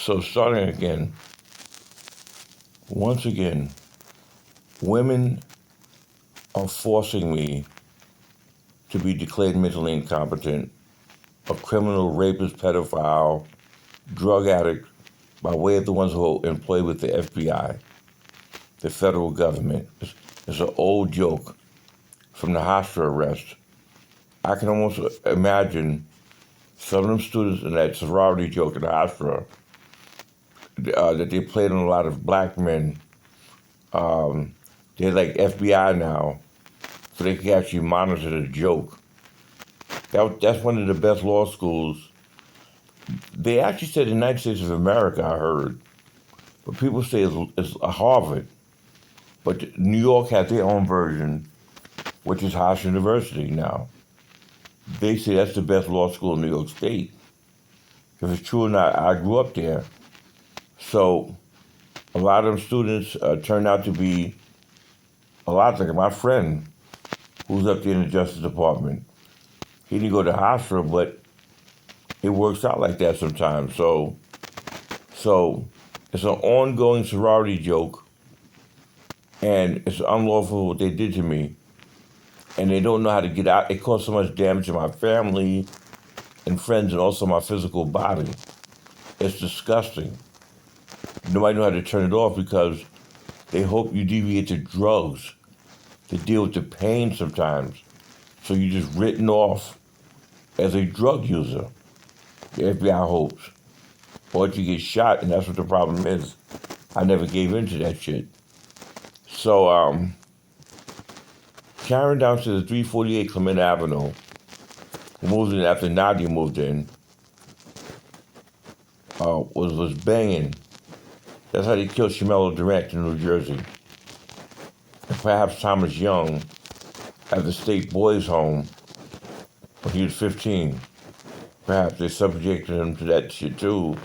So starting again, once again, women are forcing me to be declared mentally incompetent, a criminal, rapist, pedophile, drug addict, by way of the ones who are employed with the FBI, the federal government. It's an old joke from the Hofstra arrest. I can almost imagine some of them students in that sorority joke in the Hofstra that they played on a lot of black men. They're like FBI now, so they can actually monitor the joke. That's one of the best law schools. They actually said the United States of America, I heard, but people say it's Harvard. But New York has their own version, which is Hofstra University now. They say that's the best law school in New York State. If it's true or not, I grew up there. So a lot of them students turned out to be a lot like my friend who's up there in the Justice Department. He didn't go to Hofstra, but it works out like that sometimes. So it's an ongoing sorority joke, and it's unlawful what they did to me. And they don't know how to get out. It caused so much damage to my family and friends and also my physical body. It's disgusting. Nobody knows how to turn it off because they hope you deviate to drugs to deal with the pain sometimes. So you're just written off as a drug user. The FBI hopes. Or you get shot, and that's what the problem is. I never gave in to that shit. So, Karen down to the 348 Clement Avenue, who moved in after Nadia moved in, was banging. That's how they killed Shamelo Durant in New Jersey. And perhaps Thomas Young at the state boys' home when he was 15. Perhaps they subjected him to that shit too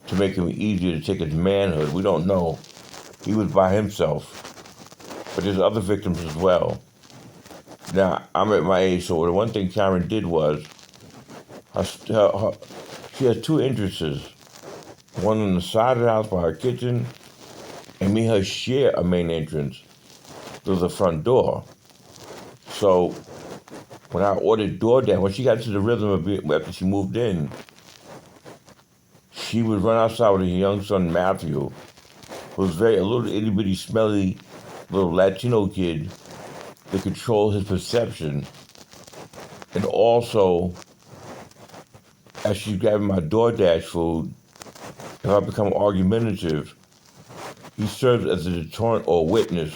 to make him easier to take his manhood. We don't know. He was by himself. But there's other victims as well. Now, I'm at my age, so the one thing Karen did was she has two entrances. One on the side of the house by her kitchen, and me and her share a main entrance through the front door. So when I ordered DoorDash, when she got to the rhythm of it after she moved in, she would run outside with her young son Matthew, who was a little itty bitty smelly little Latino kid that controlled his perception. And also, as she's grabbing my DoorDash food, if I become argumentative, he serves as a deterrent or witness,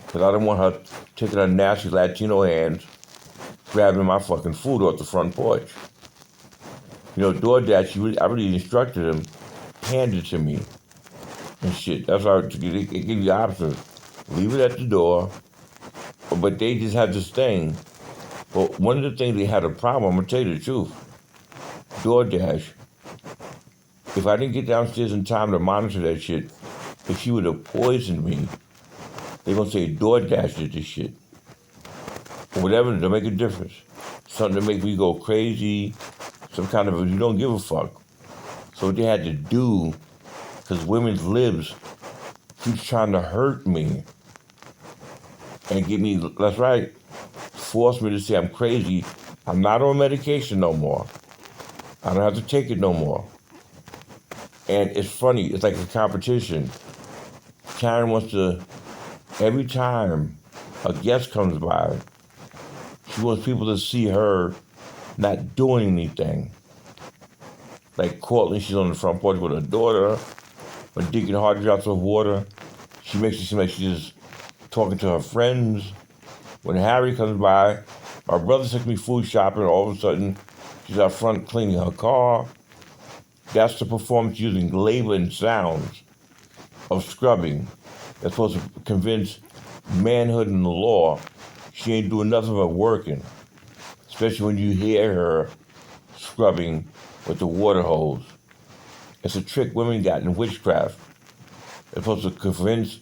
because I don't want her taking her nasty Latino hands, grabbing my fucking food off the front porch. You know, DoorDash, I really instructed him, hand it to me and shit. That's how it give you options. Leave it at the door, but they just have this thing. But one of the things they had a problem, I'm gonna tell you the truth. DoorDash, if I didn't get downstairs in time to monitor that shit, if she would have poisoned me, they're gonna say DoorDash did this shit. Or whatever, to make a difference. Something to make me go crazy, some kind of, you don't give a fuck. So what they had to do, because women's libs keeps trying to hurt me and get me, that's right, force me to say I'm crazy. I'm not on medication no more. I don't have to take it no more. And it's funny, it's like a competition. Karen wants to, every time a guest comes by, she wants people to see her not doing anything. Like Courtney, she's on the front porch with her daughter. When Deacon Hart drops her water, she makes it seem like she's just talking to her friends. When Harry comes by, my brother took me food shopping, all of a sudden, she's out front cleaning her car. That's the performance using labor and sounds of scrubbing. That's supposed to convince manhood and the law she ain't doing nothing but working. Especially when you hear her scrubbing with the water hose. It's a trick women got in witchcraft. They're supposed to convince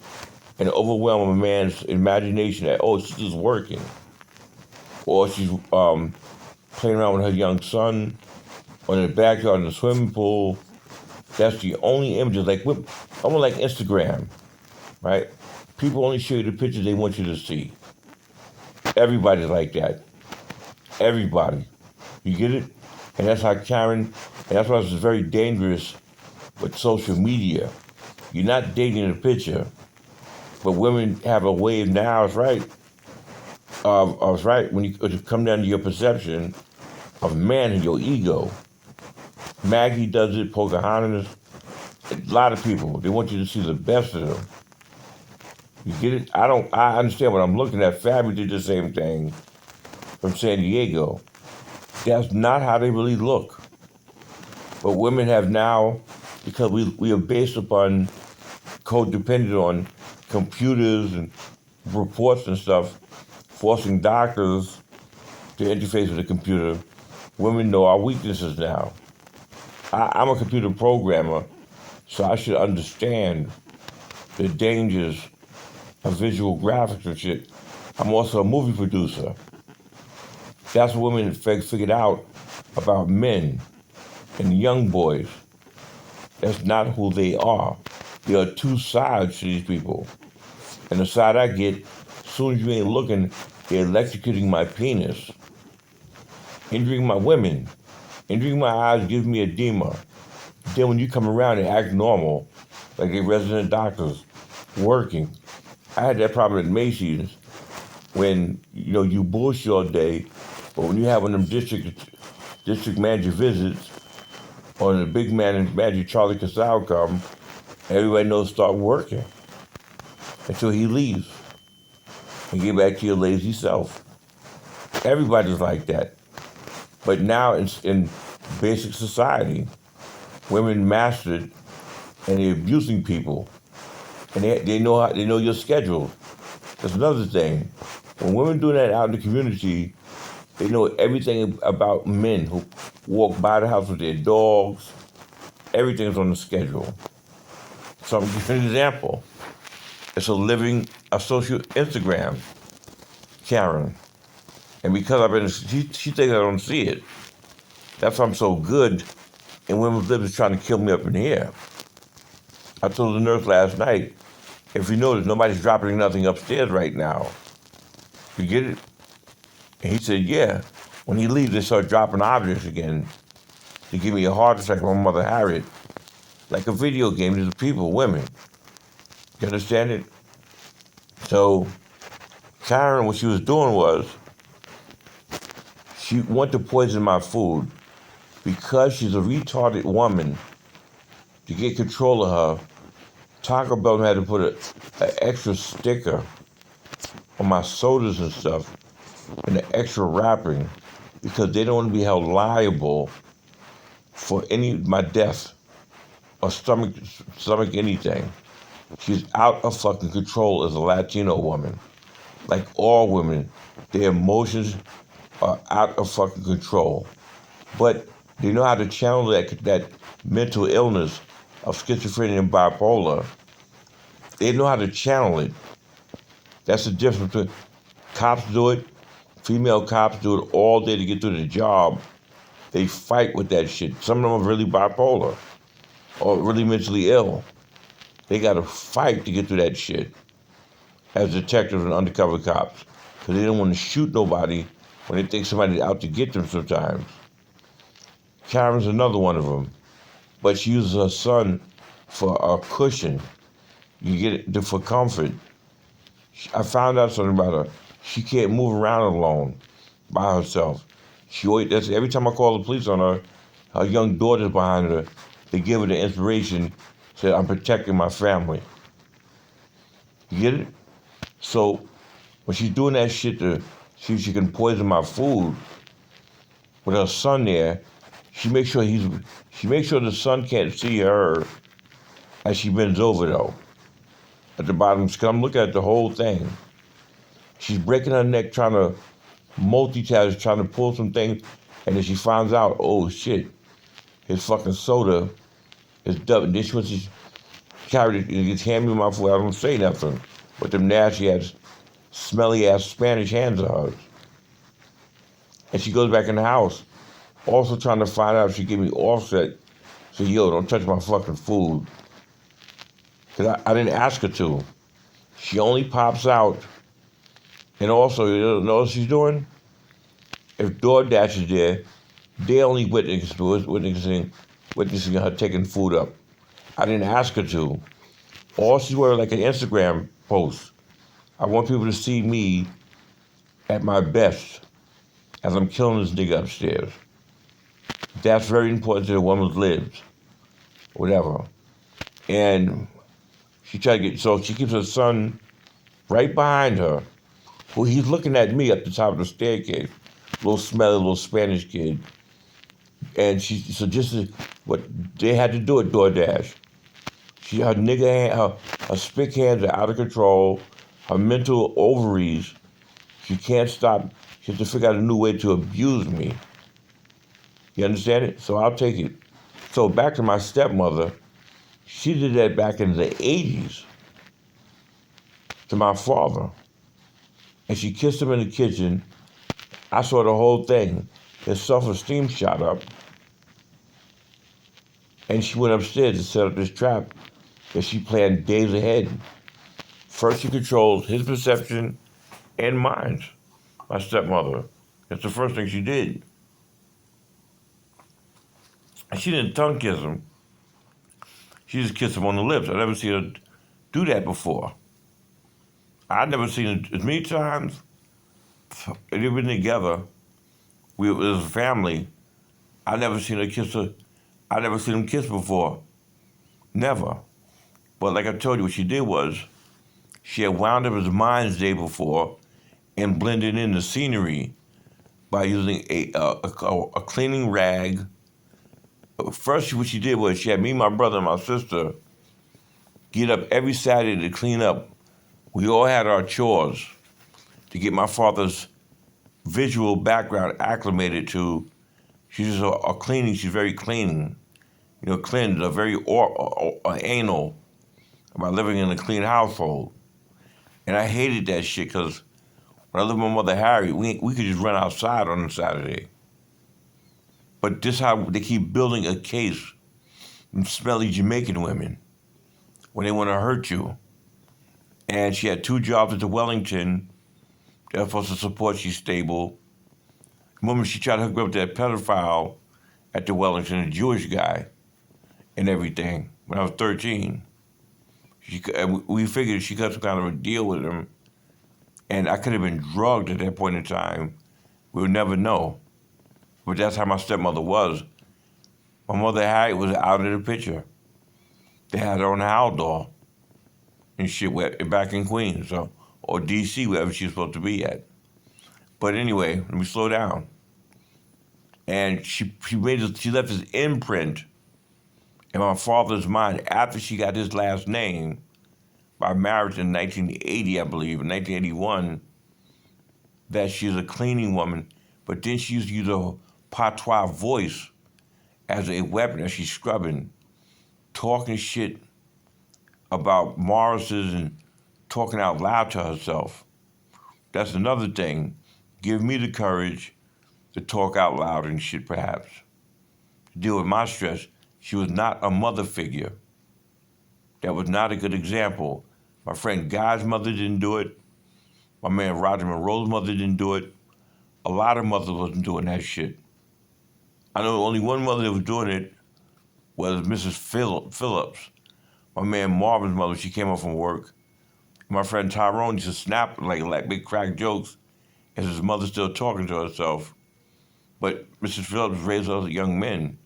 and overwhelm a man's imagination that, oh, she's just working. Or she's playing around with her young son, or in the backyard in the swimming pool. That's the only images. Like, almost like Instagram, right? People only show you the pictures they want you to see. Everybody's like that. Everybody. You get it? And that's how Karen, and that's why it's very dangerous with social media. You're not dating a picture, but women have a way now, it's right. It's right when you come down to your perception of man and your ego. Maggie does it, Pocahontas, a lot of people, they want you to see the best of them. You get it? I understand what I'm looking at. Fabby did the same thing from San Diego. That's not how they really look. But women have now, because we are based upon, codependent on computers and reports and stuff, forcing doctors to interface with the computer. Women know our weaknesses now. I'm a computer programmer, so I should understand the dangers of visual graphics and shit. I'm also a movie producer. That's what women figured out about men and young boys. That's not who they are. There are two sides to these people. And the side I get, as soon as you ain't looking, they're electrocuting my penis, injuring my women, injuring my eyes, gives me edema. Then when you come around, they act normal, like they resident doctors, working. I had that problem at Macy's when, you bullshit all day, but when you have one of them district manager visits, or the big manager Charlie Casal come, everybody knows start working until he leaves and get back to your lazy self. Everybody's like that. But now in basic society, women mastered and they're abusing people. And they know your schedule. That's another thing. When women do that out in the community, they know everything about men who walk by the house with their dogs. Everything's on the schedule. So I'm giving an example. It's a social Instagram, Karen. And because she thinks I don't see it. That's why I'm so good. And women's lib is trying to kill me up in here. I told the nurse last night, if you notice, nobody's dropping nothing upstairs right now. You get it? And he said, yeah. When he leaves, they start dropping objects again to give me a heart attack like my mother Harriet. Like a video game, there's people, women. You understand it? So Karen, what she was doing was, she wanted to poison my food because she's a retarded woman. To get control of her, Taco Bell had to put an extra sticker on my sodas and stuff and an extra wrapping because they don't want to be held liable for my death or stomach anything. She's out of fucking control as a Latino woman. Like all women, their emotions are out of fucking control. But they know how to channel that mental illness of schizophrenia and bipolar. They know how to channel it. That's the difference between cops do it, female cops do it all day to get through the job. They fight with that shit. Some of them are really bipolar or really mentally ill. They got to fight to get through that shit as detectives and undercover cops because they don't want to shoot nobody when they think somebody's out to get them sometimes. Karen's another one of them, but she uses her son for a cushion. You get it for comfort. I found out something about her. She can't move around alone by herself. Every time I call the police on her, her young daughter's behind her. They give her the inspiration, say, I'm protecting my family. You get it? So when she's doing that shit to see if she can poison my food with her son there, she makes sure the son can't see her as she bends over though. At the bottom, I'm looking at the whole thing. She's breaking her neck trying to multitask, trying to pull some things, and then she finds out, oh shit, his fucking soda is dubbed. This was his carried it, and gets handed me my food. I don't say nothing. But them nasty ass, smelly ass Spanish hands of hers. And she goes back in the house, also trying to find out if she give me Offset Say, yo, don't touch my fucking food. Because I didn't ask her to. She only pops out. And also, you know what she's doing? If DoorDash is there, they only witnessing her taking food up. I didn't ask her to. All she's wearing like an Instagram post. I want people to see me at my best as I'm killing this nigga upstairs. That's very important to the woman's lives. Whatever. And she tried to get, so she keeps her son right behind her. Well, he's looking at me at the top of the staircase. Little smelly, little Spanish kid. And so just what they had to do at DoorDash. Her nigga, her spick hands are out of control. Her mental ovaries, she can't stop. She has to figure out a new way to abuse me. You understand it? So I'll take it. So back to my stepmother, she did that back in the 80s to my father. And she kissed him in the kitchen. I saw the whole thing. His self-esteem shot up. And she went upstairs to set up this trap that she planned days ahead. First, she controlled his perception and mine, my stepmother. That's the first thing she did. And she didn't tongue kiss him. She just kissed him on the lips. I've never seen her do that before. I'd never seen it as many times. They've been together. We was a family. I never seen her kiss her. I never seen him kiss before. Never. But like I told you, what she did was she had wound up his mind the day before and blended in the scenery by using a cleaning rag. First, what she did was she had me, my brother, and my sister get up every Saturday to clean up. We all had our chores to get my father's visual background acclimated to. She's a cleaning. She's very cleaning. You know, cleansed, very anal about living in a clean household. And I hated that shit because when I lived with my mother Harry, we could just run outside on a Saturday. But this is how they keep building a case from smelly Jamaican women when they want to hurt you. And she had 2 jobs at the Wellington. They're supposed to support she's stable. The moment she tried to hook me up with that pedophile at the Wellington, a Jewish guy, and everything, when I was 13. We figured she got some kind of a deal with him, and I could have been drugged at that point in time. We would never know. But that's how my stepmother was. My mother Harriet was out of the picture. They had her on the Howl doll and shit back in Queens, or DC, wherever she was supposed to be at. But anyway, let me slow down. And she left this imprint in my father's mind after she got his last name by marriage in 1980, I believe, in 1981, that she's a cleaning woman. But then she used to use a patois voice as a weapon as she's scrubbing, talking shit about Morris's and talking out loud to herself. That's another thing. Give me the courage to talk out loud and shit, perhaps. To deal with my stress. She was not a mother figure. That was not a good example. My friend Guy's mother didn't do it. My man Roger Monroe's mother didn't do it. A lot of mothers wasn't doing that shit. I know only one mother that was doing it was Mrs. Phillips. My man Marvin's mother, she came home from work. My friend Tyrone used to snap like big crack jokes as his mother's still talking to herself. But Mrs. Phillips raised us young men.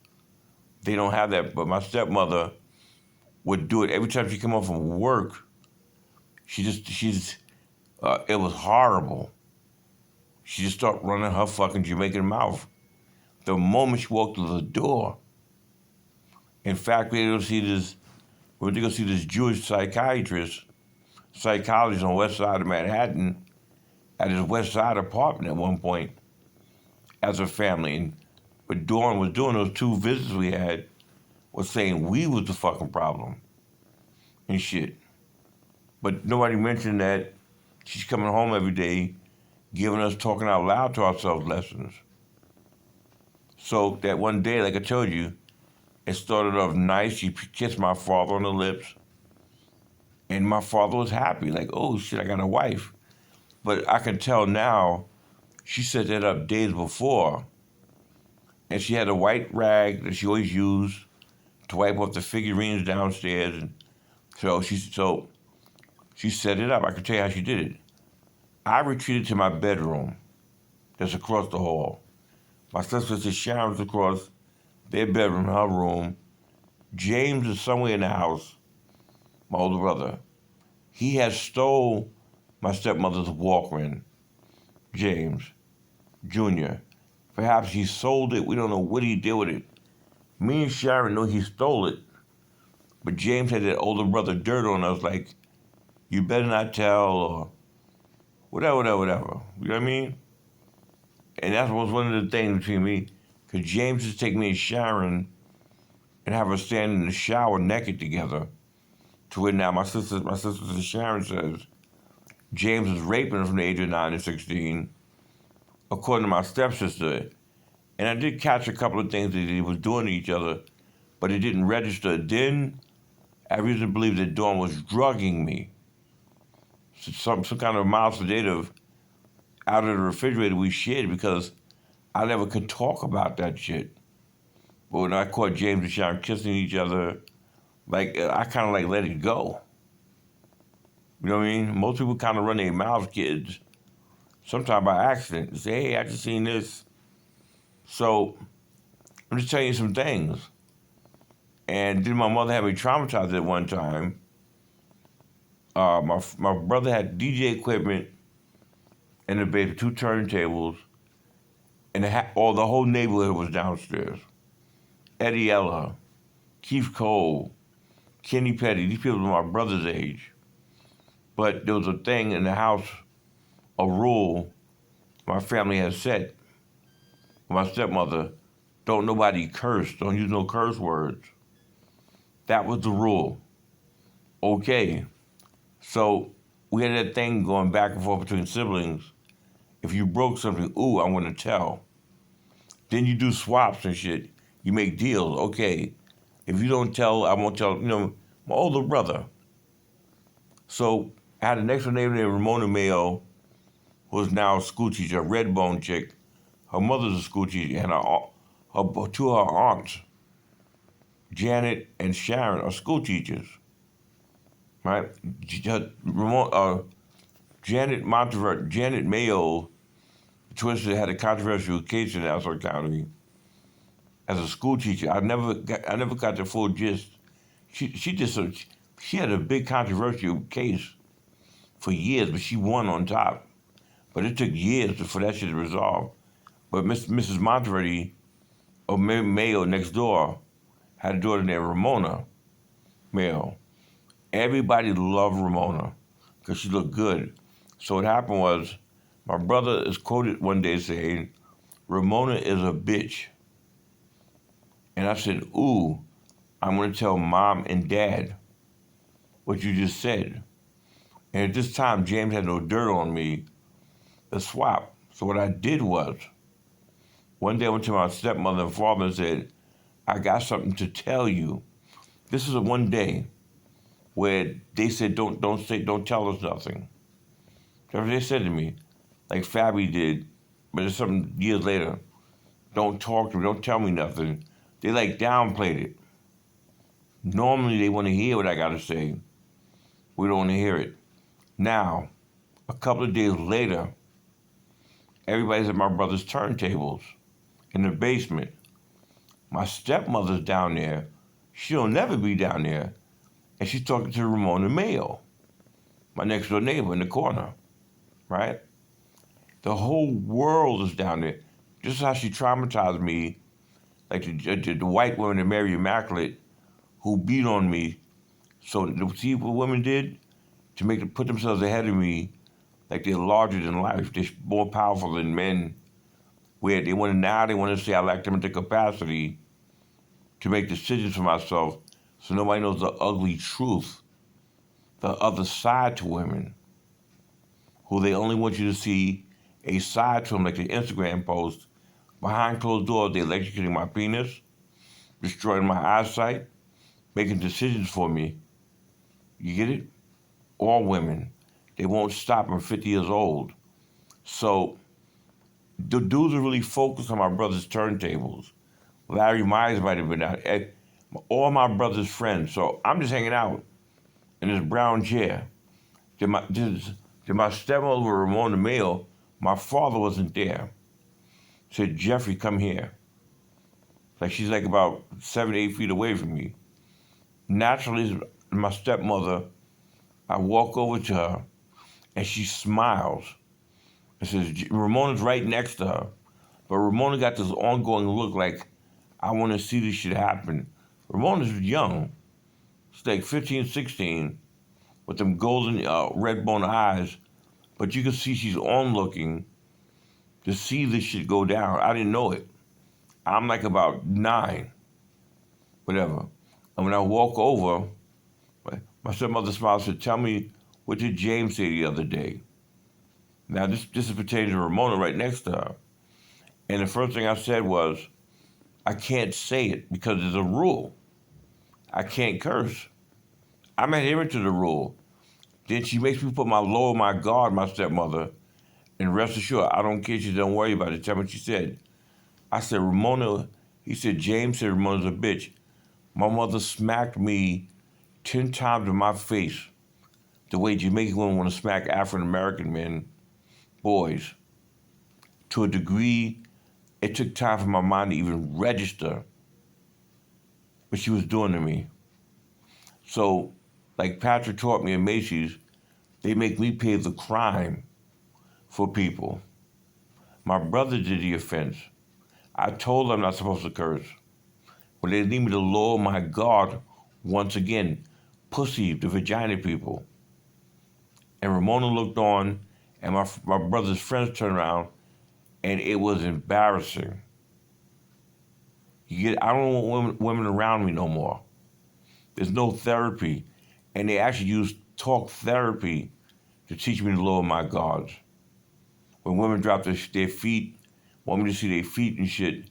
They don't have that. But my stepmother would do it every time she came home from work. It was horrible. She just started running her fucking Jamaican mouth the moment she walked through the door. In fact, we went to go see this Jewish psychologist on West Side of Manhattan at his West Side apartment at one point as a family. And what Dawn was doing, those 2 visits we had, was saying we was the fucking problem and shit. But nobody mentioned that she's coming home every day giving us talking out loud to ourselves lessons. So that one day, like I told you, It started off nice. She kissed my father on the lips, and my father was happy. Like, oh shit, I got a wife. But I can tell now, she set that up days before, and she had a white rag that she always used to wipe off the figurines downstairs, and she set it up. I can tell you how she did it. I retreated to my bedroom, that's across the hall. My sister Sharon's across their bedroom, her room. James is somewhere in the house, my older brother. He has stole my stepmother's Walkman, James Jr. Perhaps he sold it. We don't know what he did with it. Me and Sharon know he stole it, but James had that older brother dirt on us, like, you better not tell, or whatever. You know what I mean? And that was one of the things between me, because James would take me and Sharon and have us stand in the shower naked together, to where now my sister Sharon says James was raping her from the age of 9 to 16, according to my stepsister. And I did catch a couple of things that he was doing to each other, but it didn't register. Then I reason to believe that Dawn was drugging me. Some kind of mild sedative out of the refrigerator we shared, because I never could talk about that shit. But when I caught James and Sharon kissing each other, like, I kind of like let it go. You know what I mean? Most people kind of run their mouths, kids, sometimes by accident. They say, hey, I just seen this. So I'm just telling you some things. And then my mother had me traumatized at one time. My brother had DJ equipment in the basement, 2 turntables, and the whole neighborhood was downstairs. Eddie Ella, Keith Cole, Kenny Petty, these people were my brother's age. But there was a thing in the house, a rule my family had set. My stepmother, don't nobody curse, don't use no curse words. That was the rule. Okay. So we had that thing going back and forth between siblings. If you broke something, ooh, I want to tell. Then you do swaps and shit. You make deals. Okay, if you don't tell, I won't tell, my older brother. So I had a next door neighbor named Ramona Mayo, who is now a school teacher, a red bone chick. Her mother's a school teacher, and two of her aunts, Janet and Sharon, are school teachers. Right? Janet Mayo, Twister, had a controversial case in Nassau County as a school teacher. I never got the full gist. She had a big controversial case for years, but she won on top. But it took years for that shit to resolve. But Mrs. Monteverdi, or Mayo next door, had a daughter named Ramona Mayo. Everybody loved Ramona because she looked good. So what happened was, my brother is quoted one day saying, Ramona is a bitch. And I said, ooh, I'm going to tell mom and dad what you just said. And at this time, James had no dirt on me, the swap. So what I did was, one day I went to my stepmother and father and said, I got something to tell you. This is one day where they said, don't tell us nothing. That's what they said to me, like Fabi did, but it's something years later. Don't talk to me, don't tell me nothing. They like downplayed it. Normally they want to hear what I got to say. We don't want to hear it. Now, a couple of days later, everybody's at my brother's turntables in the basement. My stepmother's down there. She'll never be down there. And she's talking to Ramona Mayo, my next door neighbor in the corner, right? The whole world is down there. Just how she traumatized me, like the white woman in Mary Immaculate who beat on me. So see what women did to put themselves ahead of me, like they're larger than life, they're more powerful than men. Where they want to say I lack them in the capacity to make decisions for myself, so nobody knows the ugly truth, the other side to women, who they only want you to see a side to them, like the Instagram post. Behind closed doors, they're electrocuting my penis. destroying my eyesight, making decisions for me. You get it? All women. They won't stop. I'm 50 years old. So the dudes are really focused on my brother's turntables. Larry Myers might have been out. All my brother's friends. So I'm just hanging out in this brown chair. Did my stepmother, Ramona Mayo, my father wasn't there. Said, Jeffrey, come here. Like she's like about 7, 8 feet away from me. Naturally, my stepmother, I walk over to her and she smiles and says, Ramona's right next to her. But Ramona got this ongoing look like, I want to see this shit happen. Ramona's young. She's like 15, 16 with them golden red bone eyes. But you can see she's on looking to see this shit go down. I didn't know it. I'm like about 9, whatever. And when I walk over, my stepmother smiles and said, tell me, what did James say the other day? Now, this is pertaining to Ramona right next to her. And the first thing I said was, I can't say it because there's a rule. I can't curse. I'm adhering to the rule. Then she makes me put lower my guard, my stepmother, and rest assured, I don't care. She said, don't worry about it. Tell me what she said. I said, Ramona, he said, James said Ramona's a bitch. My mother smacked me 10 times in my face the way Jamaican women want to smack African-American men, boys, to a degree it took time for my mind to even register what she was doing to me. So, like Patrick taught me in Macy's, they make me pay the crime for people. My brother did the offense. I told them I'm not supposed to curse. But they need me to lower my guard once again. Pussy, the vagina people. And Ramona looked on, and my brother's friends turned around, and it was embarrassing. I don't want women around me no more. There's no therapy. And they actually use talk therapy to teach me to lower my guards. When women drop their feet, want me to see their feet and shit,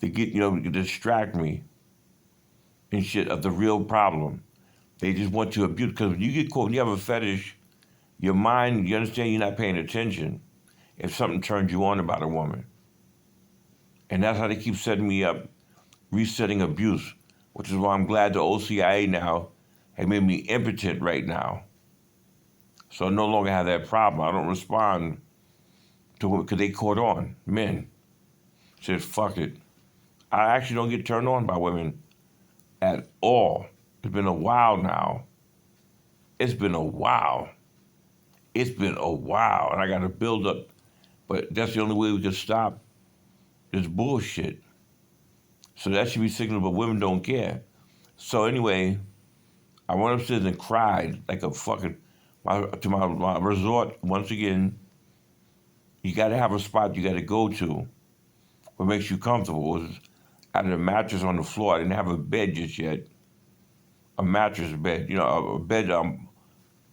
they get, to distract me and shit of the real problem. They just want to abuse, because when you get caught, when you have a fetish, your mind, you understand you're not paying attention if something turns you on about a woman. And that's how they keep setting me up, resetting abuse, which is why I'm glad the OCIA now have made me impotent right now. So I no longer have that problem. I don't respond to women because they caught on. Men said, fuck it. I actually don't get turned on by women at all. It's been a while now. It's been a while. And I got to build up. But that's the only way we can stop this bullshit. So that should be signaled, but women don't care. So anyway, I went upstairs and cried like a fucking, to my resort once again. You got to have a spot you got to go to what makes you comfortable. It was, I had a mattress on the floor. I didn't have a bed just yet. A mattress bed, a bed,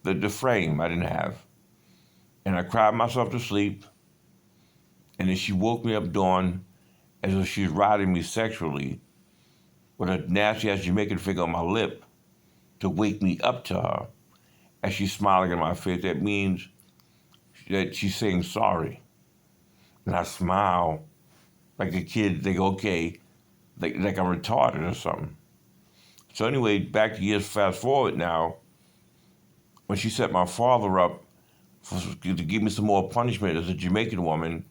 the frame I didn't have. And I cried myself to sleep. And then she woke me up dawn as if she was riding me sexually with a nasty ass Jamaican finger on my lip to wake me up to her. As she's smiling in my face, that means that she's saying sorry. And I smile like a kid, think, okay, like I'm retarded or something. So anyway, back to years fast forward now, when she set my father up to give me some more punishment as a Jamaican woman,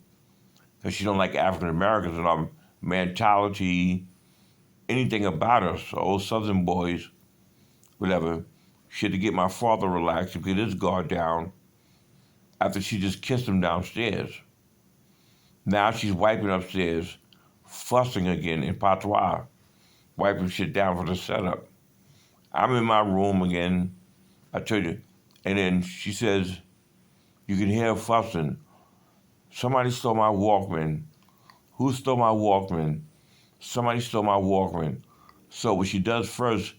because she don't like African Americans and our mentality, anything about us, old Southern boys, whatever. She had to get my father relaxed and get his guard down after she just kissed him downstairs. Now she's wiping upstairs, fussing again in patois, wiping shit down for the setup. I'm in my room again, I told you, and then she says, you can hear her fussing. Somebody stole my Walkman. Who stole my Walkman? Somebody stole my Walkman. So what she does first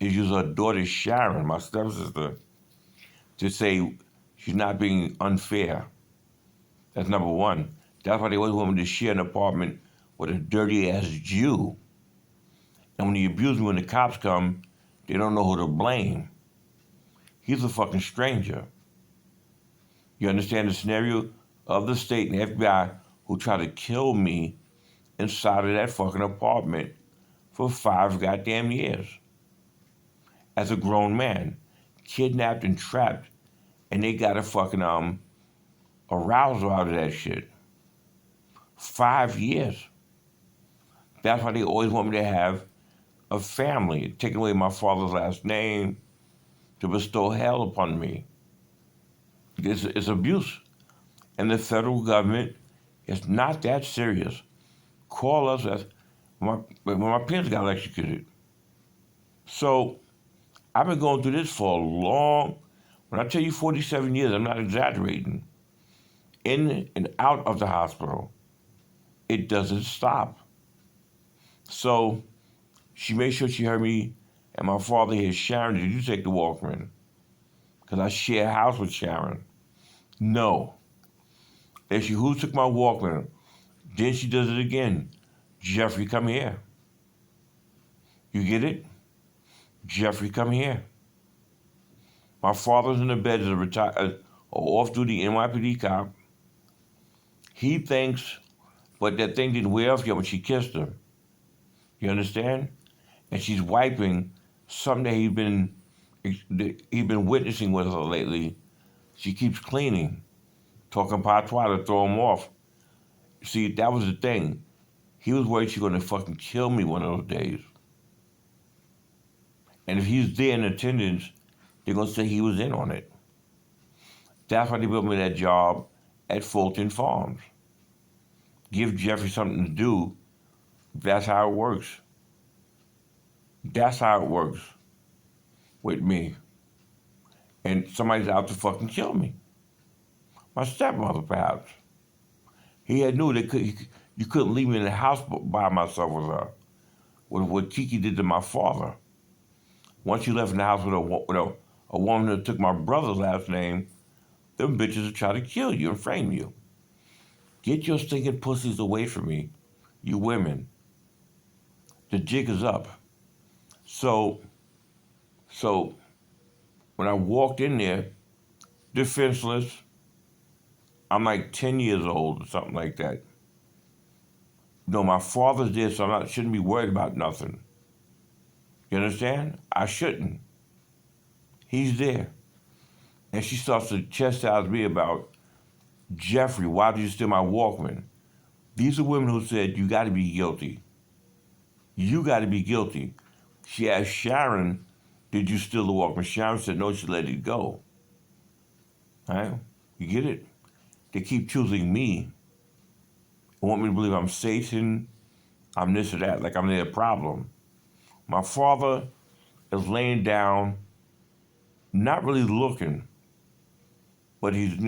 is use her daughter Sharon, my stepsister, to say she's not being unfair. That's number one. That's why they always want me to share an apartment with a dirty ass Jew. And when he abused me, when the cops come, they don't know who to blame. He's a fucking stranger. You understand the scenario of the state and the FBI who tried to kill me inside of that fucking apartment for 5 goddamn years as a grown man, kidnapped and trapped, and they got a fucking arousal out of that shit. 5 years. That's why they always want me to have a family, taking away my father's last name to bestow hell upon me. It's abuse. And the federal government is not that serious. Call us as when my parents got electrocuted. So I've been going through this for a long, when I tell you 47 years, I'm not exaggerating. In and out of the hospital. It doesn't stop. So she made sure she heard me and my father here, Sharon, did you take the Walkman? Because I share a house with Sharon. No. Then she, who took my Walkman? Then she does it again. Jeffrey, come here. You get it? Jeffrey, come here. My father's in the bed as a retired, off-duty NYPD cop. He thinks, but that thing didn't wear off yet when she kissed him. You understand? And she's wiping something that he's been witnessing with her lately. She keeps cleaning, talking patois to throw him off. See, that was the thing. He was worried she was going to fucking kill me one of those days. And if he's there in attendance, they're going to say he was in on it. That's why they built me that job at Fulton Farms. Give Jeffrey something to do. That's how it works. That's how it works with me. And somebody's out to fucking kill me. My stepmother, perhaps. He had knew that you couldn't leave me in the house by myself with her. With what Kiki did to my father. Once you left in the house with a woman that took my brother's last name, them bitches would try to kill you and frame you. Get your stinking pussies away from me, you women. The jig is up. So when I walked in there, defenseless, I'm like 10 years old or something like that. No, my father's there, so I shouldn't be worried about nothing. You understand? I shouldn't. He's there. And she starts to chastise me about, Jeffrey, why did you steal my Walkman? These are women who said, you got to be guilty. You got to be guilty. She asked Sharon, did you steal the Walkman? Sharon said, no, she let it go. Right? You get it? They keep choosing me. They want me to believe I'm Satan, I'm this or that, like I'm their problem. My father is laying down, not really looking, but he's,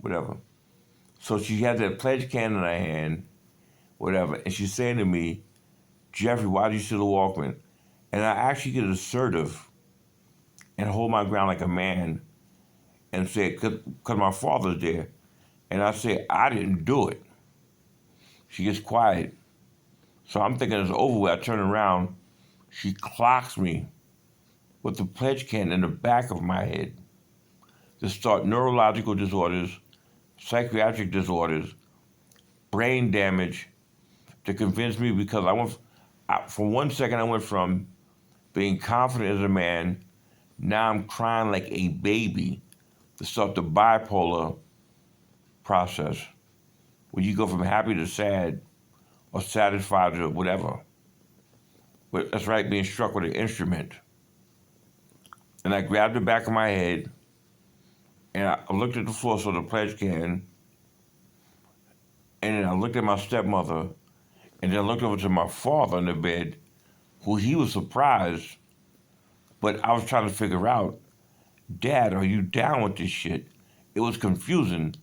whatever. So she had that pledge can in her hand, whatever, and she's saying to me, Jeffrey, why did you steal the Walkman? And I actually get assertive and hold my ground like a man and say, because my father's there. And I say, I didn't do it. She gets quiet. So I'm thinking it's over with. I turn around. She clocks me with the pledge can in the back of my head to start neurological disorders, psychiatric disorders, brain damage, to convince me because for 1 second I went from being confident as a man, now I'm crying like a baby, to start the bipolar process, where you go from happy to sad, or satisfied to whatever. But that's right, being struck with an instrument. And I grabbed the back of my head, and I looked at the floor, so the pledge can, and then I looked at my stepmother, and then I looked over to my father in the bed, who he was surprised, but I was trying to figure out, Dad, are you down with this shit? It was confusing.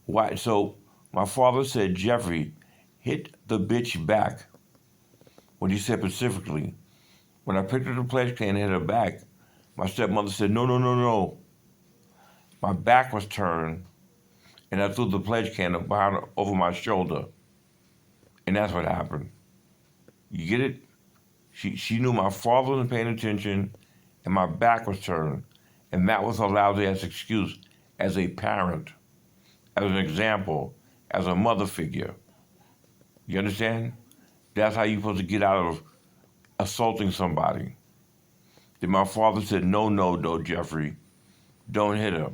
Why? So my father said, Jeffrey, hit the bitch back. What he said specifically. When I picked up the pledge can and hit her back, my stepmother said, no, no, no, no. My back was turned, and I threw the pledge can over my shoulder. And that's what happened. You get it? She knew my father wasn't paying attention and my back was turned. And that was her lousy ass excuse as a parent, as an example, as a mother figure. You understand? That's how you're supposed to get out of assaulting somebody. Then my father said, no, Jeffrey, don't hit her.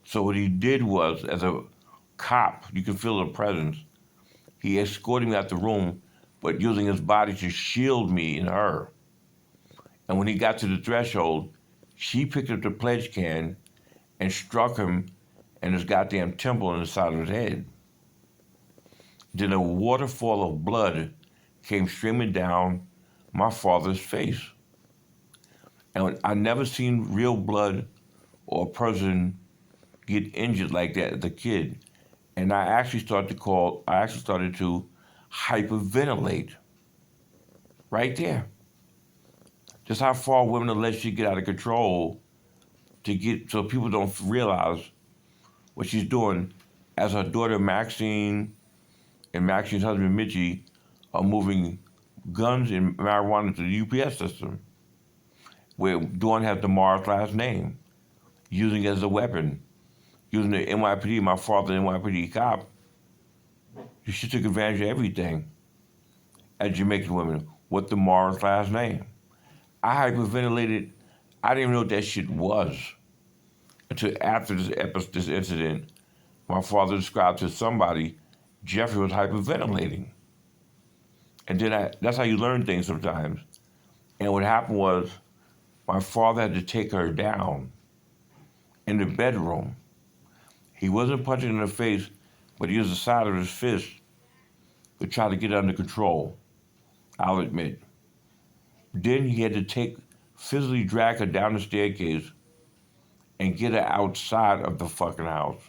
So what he did was, as a cop, you can feel the presence, he escorted me out the room, but using his body to shield me and her. And when he got to the threshold, she picked up the pledge can and struck him in his goddamn temple in the side of his head. Then a waterfall of blood came streaming down my father's face. And I never seen real blood or a person get injured like that as a kid. And I actually started to hyperventilate right there. Just how far women will let you get out of control so people don't realize what she's doing as her daughter Maxine and Maxine's husband Mitchie are moving guns and marijuana to the UPS system, where Dawn has the Morris last name, using it as a weapon, using the NYPD, my father, NYPD cop. She took advantage of everything as Jamaican women with the Morris last name. I hyperventilated. I didn't even know what that shit was until after this incident. My father described to somebody Jeffrey was hyperventilating. And then that's how you learn things sometimes. And what happened was my father had to take her down in the bedroom. He wasn't punching in the face, but he used the side of his fist to try to get under control, I'll admit. Then he had to physically drag her down the staircase and get her outside of the fucking house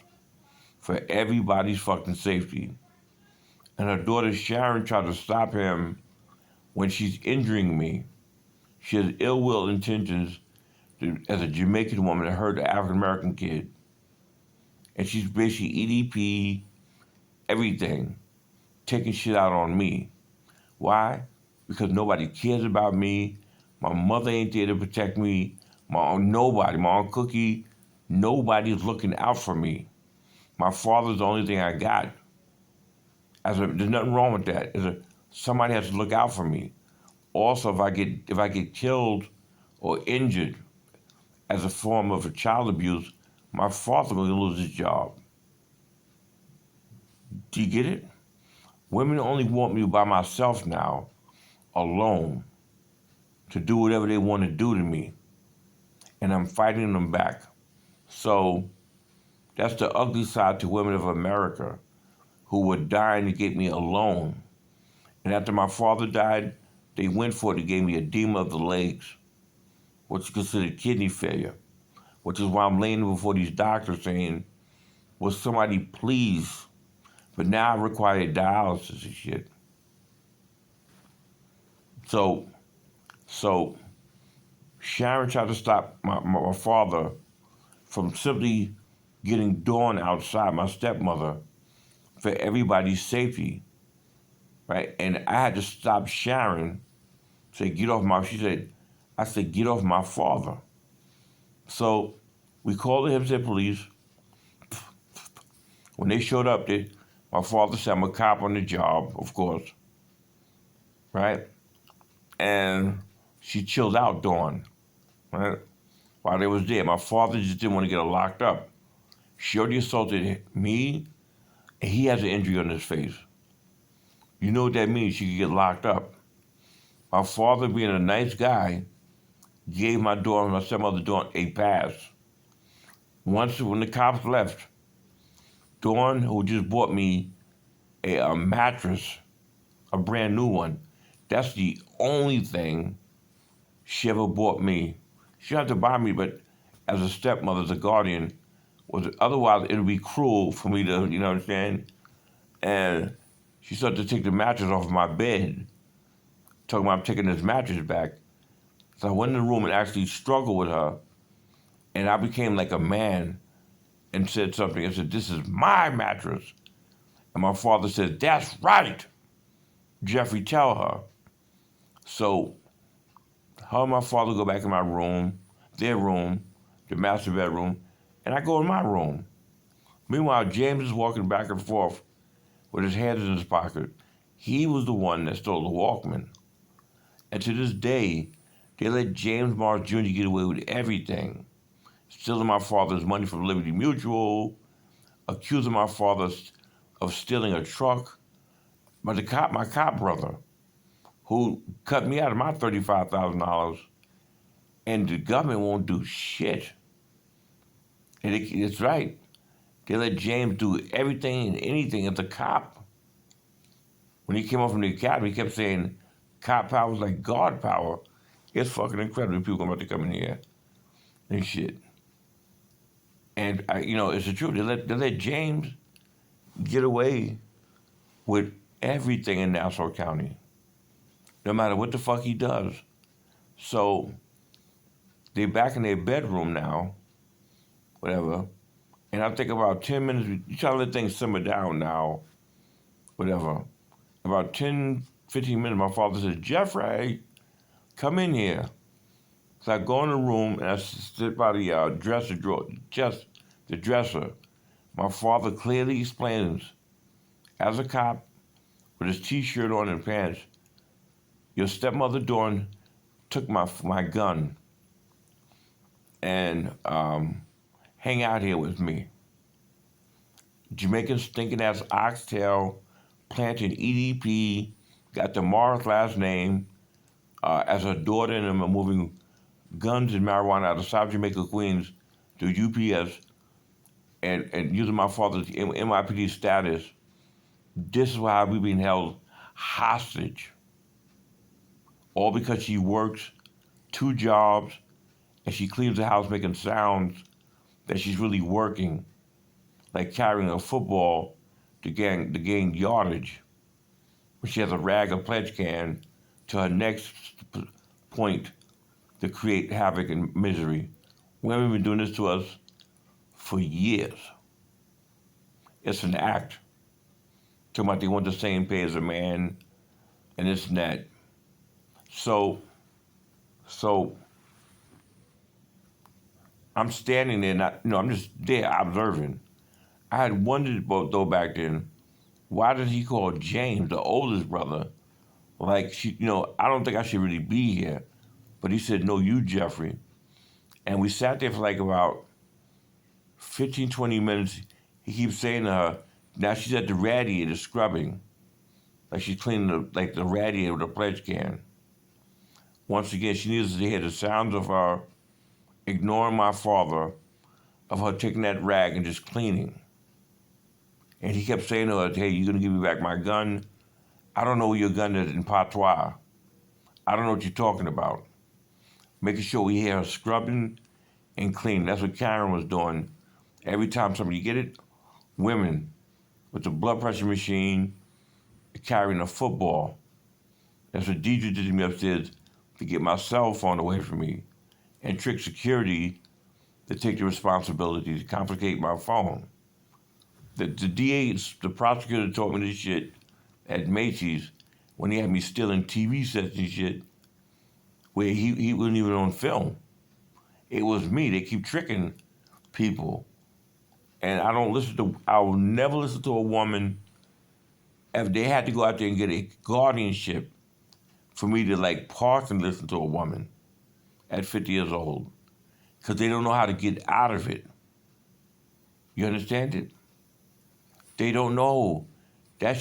for everybody's fucking safety. And her daughter Sharon tried to stop him when she's injuring me. She has ill will intentions as a Jamaican woman to hurt an African American kid. And she's basically EDP, everything, taking shit out on me. Why? Because nobody cares about me. My mother ain't there to protect me. My Aunt Cookie, nobody's looking out for me. My father's the only thing I got. There's nothing wrong with that. Somebody has to look out for me. Also, if I get killed or injured as a form of a child abuse, my father's going to lose his job. Do you get it? Women only want me by myself now, alone, to do whatever they want to do to me. And I'm fighting them back. So that's the ugly side to women of America who were dying to get me alone. And after my father died, they went for it. They gave me edema of the legs, which is considered kidney failure, which is why I'm laying before these doctors saying, will somebody please? But now I require dialysis and shit. So Sharon tried to stop my father from simply getting Dawn outside, my stepmother, for everybody's safety, right? And I had to stop Sharon, say, I said, get off my father. So we called the Hempstead police. When they showed up, my father said, I'm a cop on the job, of course, right? And she chilled out Dawn, right? While they was there. My father just didn't want to get her locked up. She already assaulted me, and he has an injury on his face. You know what that means? She could get locked up. My father, being a nice guy, gave my stepmother Dawn a pass. When the cops left, Dawn, who just bought me a mattress, a brand new one, that's the only thing she ever bought me. She had to buy me, but as a stepmother, as a guardian, otherwise it would be cruel for me to, you know what I'm saying? And she started to take the mattress off of my bed, talking about taking this mattress back. So I went in the room and actually struggled with her, and I became like a man and said something. I said, this is my mattress. And my father said, that's right, Jeffrey, tell her. So Her and my father go back in my room, their room, the master bedroom, and I go in my room. Meanwhile, James is walking back and forth with his hands in his pocket. He was the one that stole the Walkman. And to this day, they let James Morris Jr. get away with everything. Stealing my father's money from Liberty Mutual, accusing my father of stealing a truck. But my cop brother, who cut me out of my $35,000, and the government won't do shit. And it's right. They let James do everything and anything as a cop. When he came up from the academy, he kept saying, cop power is like God power. It's fucking incredible. People about to come in here and shit. And, it's the truth. They let James get away with everything in Nassau County, no matter what the fuck he does. So they're back in their bedroom now, whatever. And I think about 10 minutes, you try to let things simmer down now, whatever. About 10, 15 minutes, my father said, Jeffrey, come in here. So I go in the room and I sit by the dresser drawer, just the dresser. My father clearly explains, as a cop, with his T-shirt on and pants, your stepmother Dawn took my gun and hang out here with me. Jamaican stinking ass oxtail, planting EDP, got the Morris last name, as her daughter, and them are moving guns and marijuana out of South Jamaica, Queens, to UPS, and using my father's NYPD status. This is why we've been held hostage. All because she works 2 jobs and she cleans the house making sounds that she's really working, like carrying a football to gain yardage. When she has a rag of pledge can to her next point to create havoc and misery. Women have been doing this to us for years. It's an act. Talking about they want the same pay as a man, and this and that. So I'm standing there, I'm just there observing. I had wondered though back then, why did he call James, the oldest brother, like, I don't think I should really be here. But he said, no, you, Jeffrey. And we sat there for like about 15, 20 minutes. He keeps saying to her, now she's at the radiator scrubbing. Like she's cleaning the radiator with a pledge can. Once again, she needs to hear the sounds of her ignoring my father, of her taking that rag and just cleaning. And he kept saying to her, hey, you gonna give me back my gun? I don't know where your gun is in patois. I don't know what you're talking about. Making sure we hear her scrubbing and cleaning. That's what Karen was doing. Every time somebody get it, women with the blood pressure machine carrying a football. That's what Deidre did to me upstairs to get my cell phone away from me and trick security to take the responsibility to confiscate my phone. The DA, the prosecutor told me this shit at Macy's when he had me stealing TV sets and shit where he wasn't even on film. It was me. They keep tricking people. And I will never listen to a woman if they had to go out there and get a guardianship for me to park and listen to a woman at 50 years old. Because they don't know how to get out of it. You understand it? They don't know. But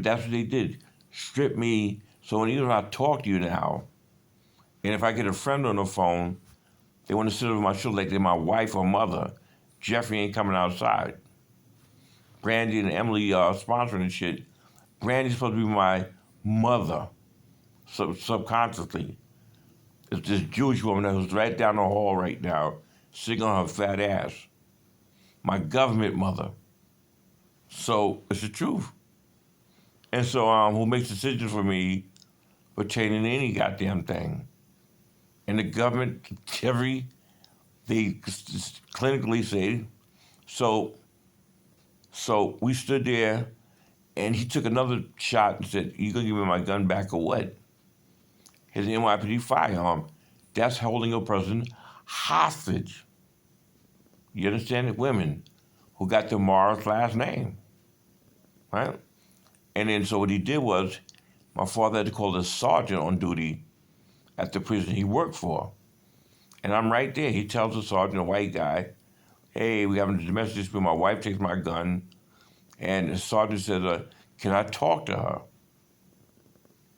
that's what they did. Strip me. So when I talk to you now, and if I get a friend on the phone, they want to sit over my shoulder like they're my wife or mother. Jeffrey ain't coming outside. Brandy and Emily sponsoring and shit. Brandy's supposed to be my mother, subconsciously. It's this Jewish woman who's right down the hall right now, sitting on her fat ass. My government mother. So it's the truth. And so who makes decisions for me pertaining to any goddamn thing? And the government, they clinically say, so we stood there, and he took another shot and said, you gonna give me my gun back or what? His NYPD firearm. That's holding a person hostage. You understand it? Women who got the Morris last name, right? And then so what he did was, my father had to call the sergeant on duty at the prison he worked for. And I'm right there. He tells the sergeant, a white guy, hey, we having a domestic dispute. My wife takes my gun. And the sergeant says, can I talk to her?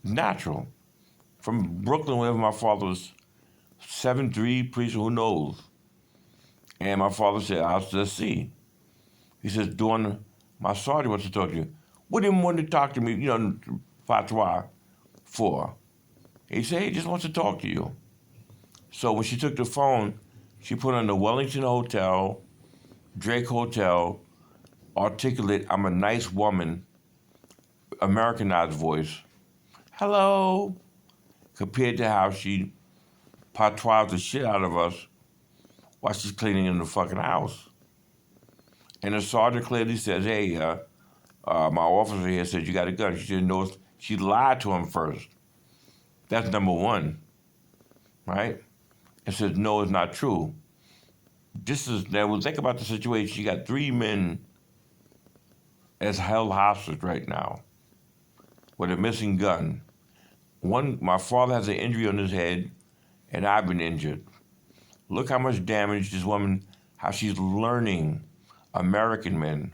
Natural. From Brooklyn, wherever my father was, 7'3", preacher, who knows? And my father said, I'll just see. He says, Dawn, my sergeant wants to talk to you. What did he want to talk to me, patois, for? He said, he just wants to talk to you. So when she took the phone, she put on the Wellington Hotel, Drake Hotel, articulate, I'm a nice woman, Americanized voice. Hello. Compared to how she patois the shit out of us while she's cleaning in the fucking house. And the sergeant clearly says, hey, my officer here said you got a gun. She said, no, she lied to him first. That's number one, right? And says, no, it's not true. Now think about the situation. You got 3 men as held hostage right now with a missing gun. One, my father has an injury on his head, and I've been injured. Look how much damage this woman, how she's learning American men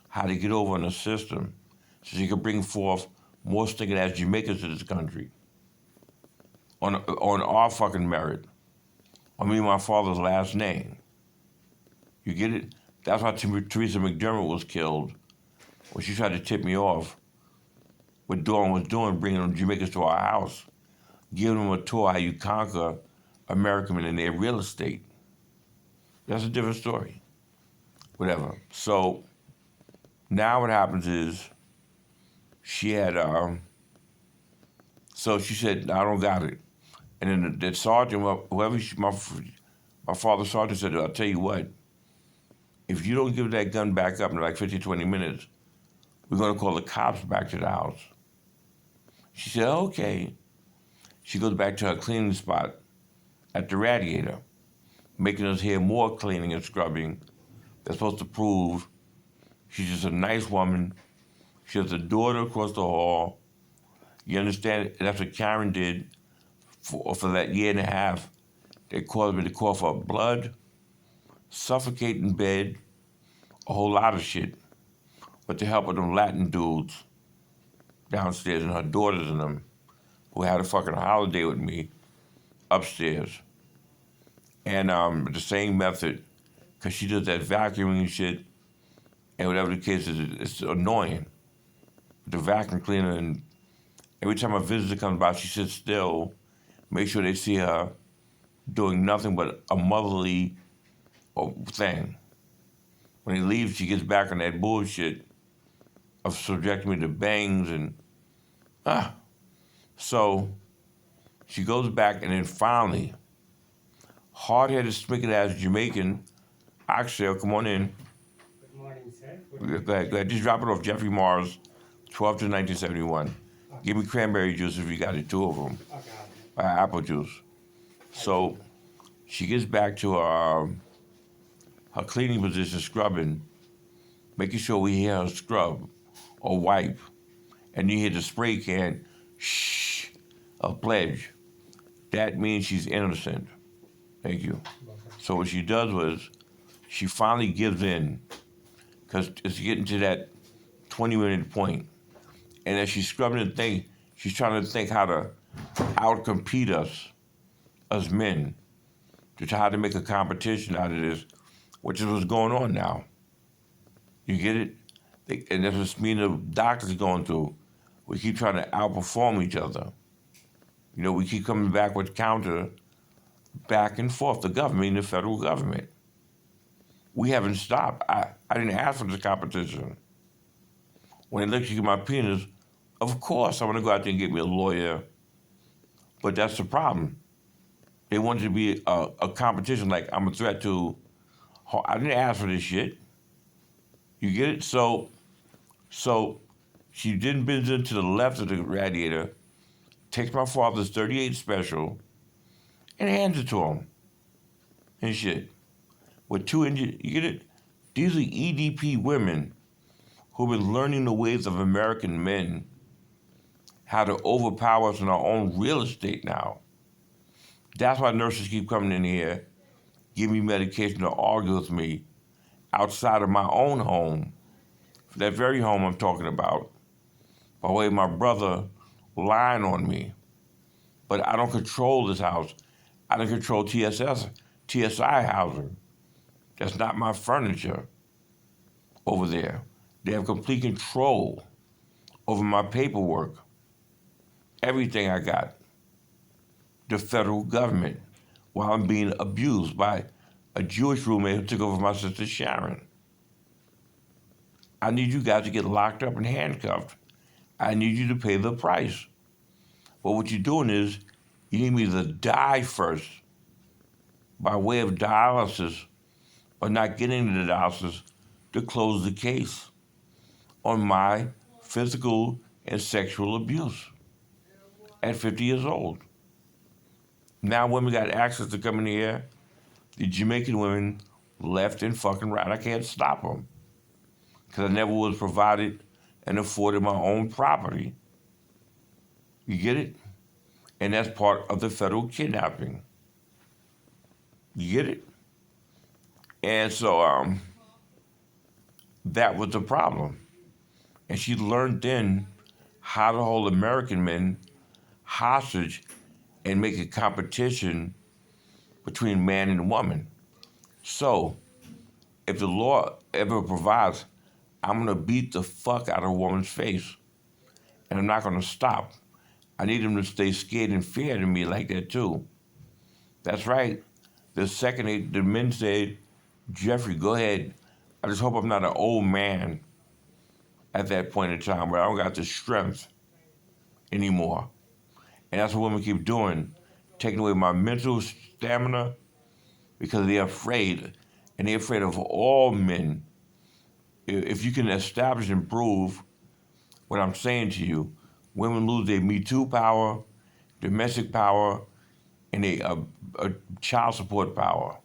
how to get over in the system so she can bring forth more stinking ass Jamaicans to this country on our fucking merit. I mean, my father's last name. You get it? That's why Teresa McDermott was killed when she tried to tip me off what Dawn was doing, bringing them Jamaicans to our house, giving them a tour how you conquer American men in their real estate. That's a different story. Whatever. So now what happens is she had, so she said, I don't got it. And then the sergeant, whoever my father's sergeant said, I'll tell you what, if you don't give that gun back up in like 15, 20 minutes, we're going to call the cops back to the house. She said, okay. She goes back to her cleaning spot at the Radiator, making us hear more cleaning and scrubbing. That's supposed to prove she's just a nice woman. She has a daughter across the hall. You understand? That's what Karen did for that year and a half. They caused me to cough up blood, suffocate in bed, a whole lot of shit. With the help of them Latin dudes downstairs and her daughters and them, who had a fucking holiday with me upstairs. And the same method, because she does that vacuuming and shit, and whatever the case is, it's annoying. The vacuum cleaner, and every time a visitor comes by, she sits still, make sure they see her doing nothing but a motherly thing. When he leaves, she gets back on that bullshit of subjecting me to bangs and, So she goes back, and then finally, hard-headed, spigot-ass Jamaican, Axel, come on in. Good morning, sir. Go ahead. Just drop it off. Jeffrey Mars, 12 to 1971. Okay. Give me cranberry juice if you got it, 2 of them. Okay. Apple juice. So she gets back to her cleaning position, scrubbing, making sure we hear her scrub or wipe. And you hear the spray can, shh, a pledge. That means she's innocent. Thank you. So what she does was, she finally gives in, because it's getting to that 20-minute point. And as she's scrubbing the thing, she's trying to think how to outcompete us as men, to try to make a competition out of this, which is what's going on now. You get it? And that's what me and the doctors going through. We keep trying to outperform each other. We keep coming back with counter, back and forth, the government, the federal government. We haven't stopped. I didn't ask for this competition. When they look at my penis, of course I want to go out there and get me a lawyer. But that's the problem. They want it to be a competition, like I'm a threat to. I didn't ask for this shit. You get it? So she then bends into the left of the Radiator, takes my father's 38 Special, and hands it to them and shit. With two engines, you get it? These are EDP women who've been learning the ways of American men, how to overpower us in our own real estate now. That's why nurses keep coming in here, giving me medication to argue with me outside of my own home, that very home I'm talking about, by way of my brother lying on me. But I don't control this house. I don't control TSI housing. That's not my furniture over there. They have complete control over my paperwork, everything I got. The federal government, while I'm being abused by a Jewish roommate who took over my sister Sharon. I need you guys to get locked up and handcuffed. I need you to pay the price. But what you're doing is you need me to die first by way of dialysis, or not getting the dialysis, to close the case on my physical and sexual abuse at 50 years old. Now women got access to come in here. The Jamaican women left and fucking right. I can't stop them because I never was provided and afforded my own property. You get it? And that's part of the federal kidnapping. You get it? And so that was the problem. And she learned then how to hold American men hostage and make a competition between man and woman. So if the law ever provides, I'm gonna beat the fuck out of a woman's face. And I'm not gonna stop. I need them to stay scared and feared of me like that too. That's right. The second the men said, Jeffrey, go ahead. I just hope I'm not an old man at that point in time where I don't got the strength anymore. And that's what women keep doing, taking away my mental stamina because they're afraid. And they're afraid of all men. If you can establish and prove what I'm saying to you, women lose their Me Too power, domestic power, and a child support power.